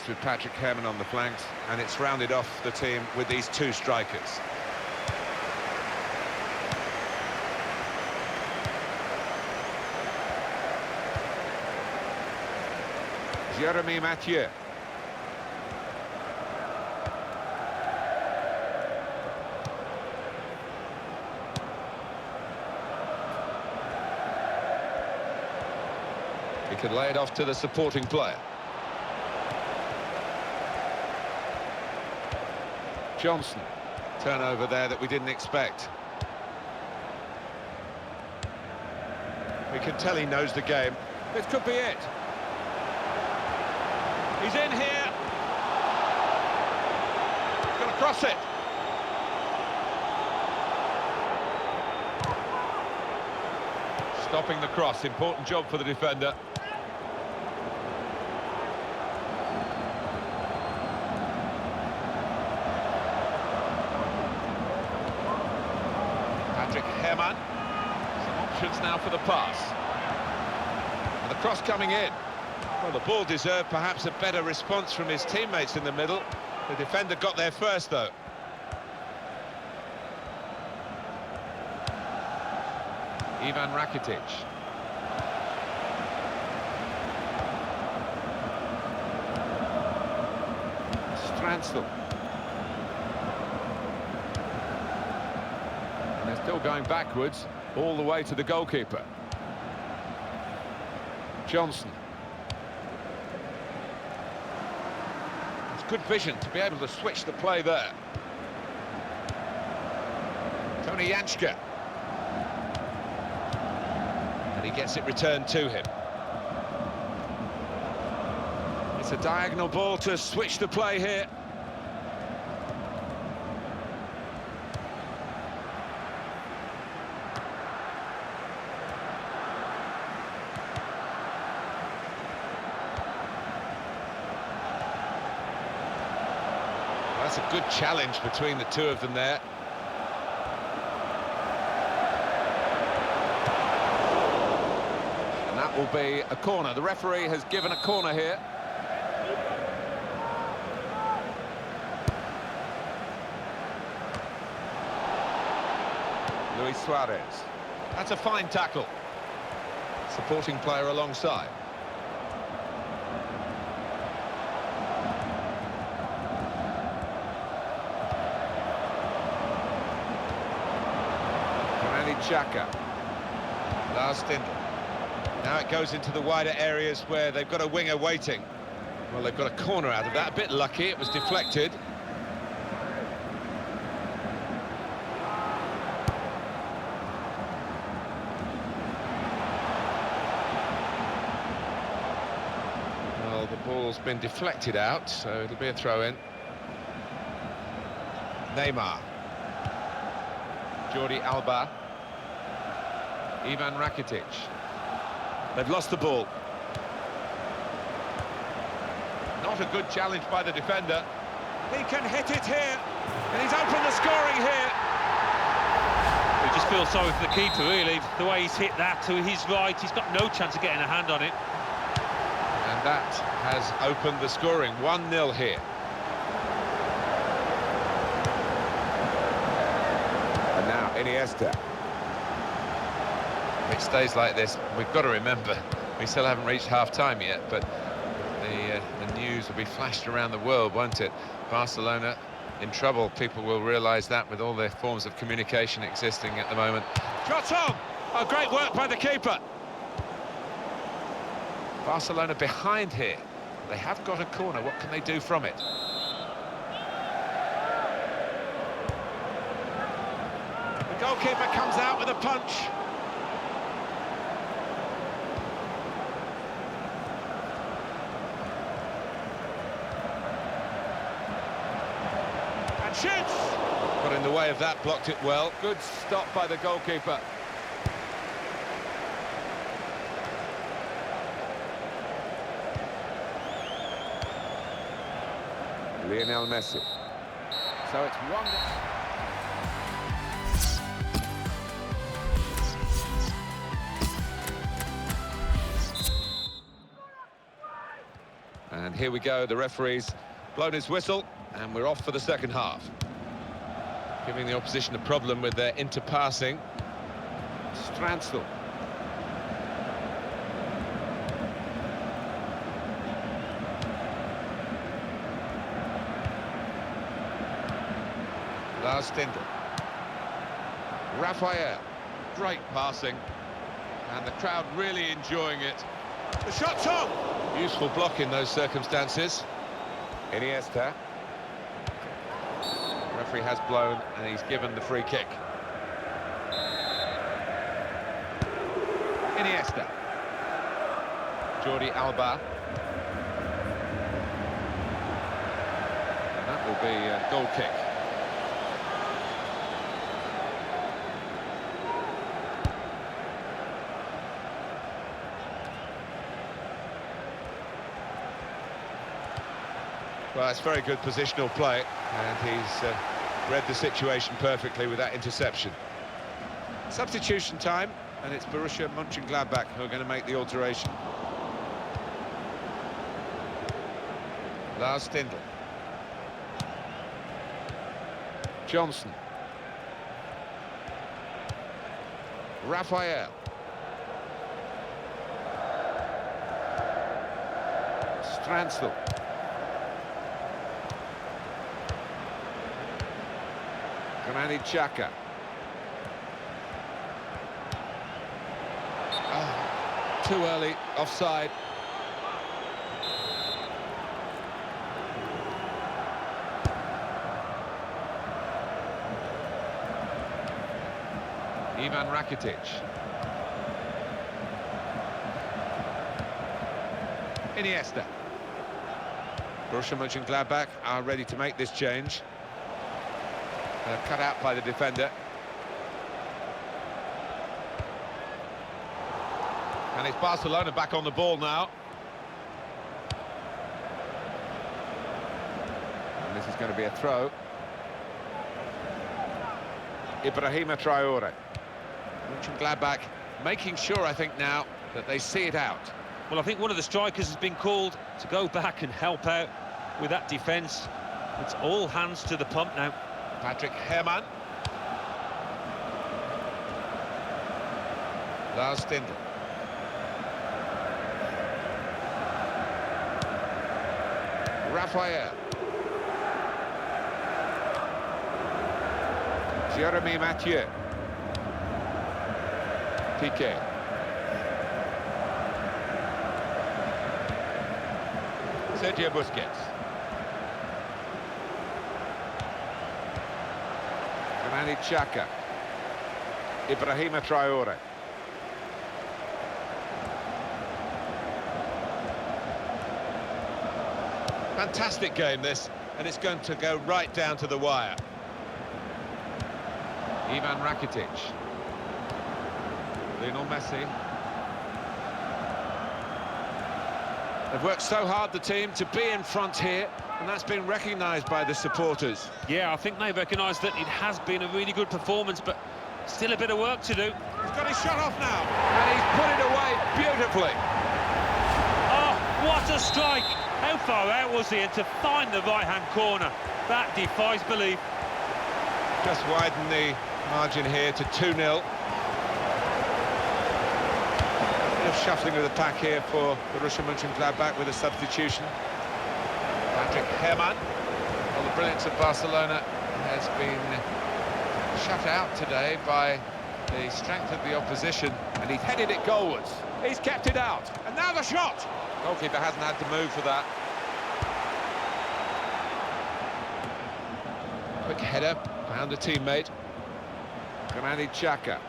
is with Patrick Herman on the flanks, and it's rounded off the team with these two strikers. Jeremy Mathieu. He could lay it off to the supporting player. Johnson. Turnover there that we didn't expect. We can tell he knows the game. This could be it. He's in here. He's going to cross it. Stopping the cross. Important job for the defender. Patrick Herman. Some options now for the pass. And the cross coming in. Well, the ball deserved perhaps a better response from his teammates in the middle. The defender got there first, though. Ivan Rakitic. Stransel. And they're still going backwards, all the way to the goalkeeper. Johnson. Good vision to be able to switch the play there. Tony Janschke. And he gets it returned to him. It's a diagonal ball to switch the play here. That's a good challenge between the two of them there. And that will be a corner. The referee has given a corner here. Luis Suarez. That's a fine tackle. Supporting player alongside. Xhaka. Lars Stindl. Now it goes into the wider areas where they've got a winger waiting. Well, they've got a corner out of that. A bit lucky, it was deflected. Well, the ball's been deflected out, so it'll be a throw-in. Neymar. Jordi Alba. Ivan Rakitic. They've lost the ball. Not a good challenge by the defender. He can hit it here, and he's opened the scoring here. You just feel sorry for the keeper, really. The way he's hit that to his right, he's got no chance of getting a hand on it. And that has opened the scoring. 1-0 here. And now Iniesta. If it stays like this, we've got to remember, we still haven't reached half-time yet, but the news will be flashed around the world, won't it? Barcelona in trouble. People will realise that with all their forms of communication existing at the moment. Shot on! Oh, great work by the keeper. Barcelona behind here. They have got a corner. What can they do from it? The goalkeeper comes out with a punch. And shoots! Got in the way of that, blocked it well. Good stop by the goalkeeper. Lionel Messi. So it's 1-0. And here we go. The referee's blown his whistle, and we're off for the second half. Giving the opposition a problem with their interpassing. Stransel. Lars Stindl. Raphael. Great passing. And the crowd really enjoying it. The shot's on! Useful block in those circumstances. Iniesta. Referee has blown and he's given the free kick. Iniesta. Jordi Alba. And that will be a goal kick. Well, it's very good positional play, and he's read the situation perfectly with that interception. Substitution time, and it's Borussia Mönchengladbach who are going to make the alteration. Lars Stindl. Johnson. Raphael. Stransel. Granit Xhaka. Oh, too early, offside. Ivan Rakitic. Iniesta. Borussia Mönchengladbach are ready to make this change. Cut out by the defender. And it's Barcelona back on the ball now. And this is going to be a throw. Ibrahima Traore. Mönchengladbach making sure, I think, now that they see it out. Well, I think one of the strikers has been called to go back and help out with that defence. It's all hands to the pump now. Patrick Herrmann. Lars Stindl. Raphael. Jeremy Mathieu. Piqué. Sergio Busquets. Granit Xhaka. Ibrahima Traore. Fantastic game this, and it's going to go right down to the wire. Ivan Rakitic. Lionel Messi. They've worked so hard, the team, to be in front here, and that's been recognised by the supporters. Yeah, I think they recognise that it has been a really good performance, but still a bit of work to do. He's got his shot off now, and he's put it away beautifully. Oh, what a strike! How far out was he? And to find the right-hand corner, that defies belief. Just widen the margin here to 2-0. Shuffling of the pack here for Borussia Mönchengladbach with a substitution. Patrick Herrmann. Well, the brilliance of Barcelona has been shut out today by the strength of the opposition, and he's headed it goalwards. He's kept it out, and now the shot! Goalkeeper hasn't had to move for that. Quick header, found a teammate. Granit Xhaka.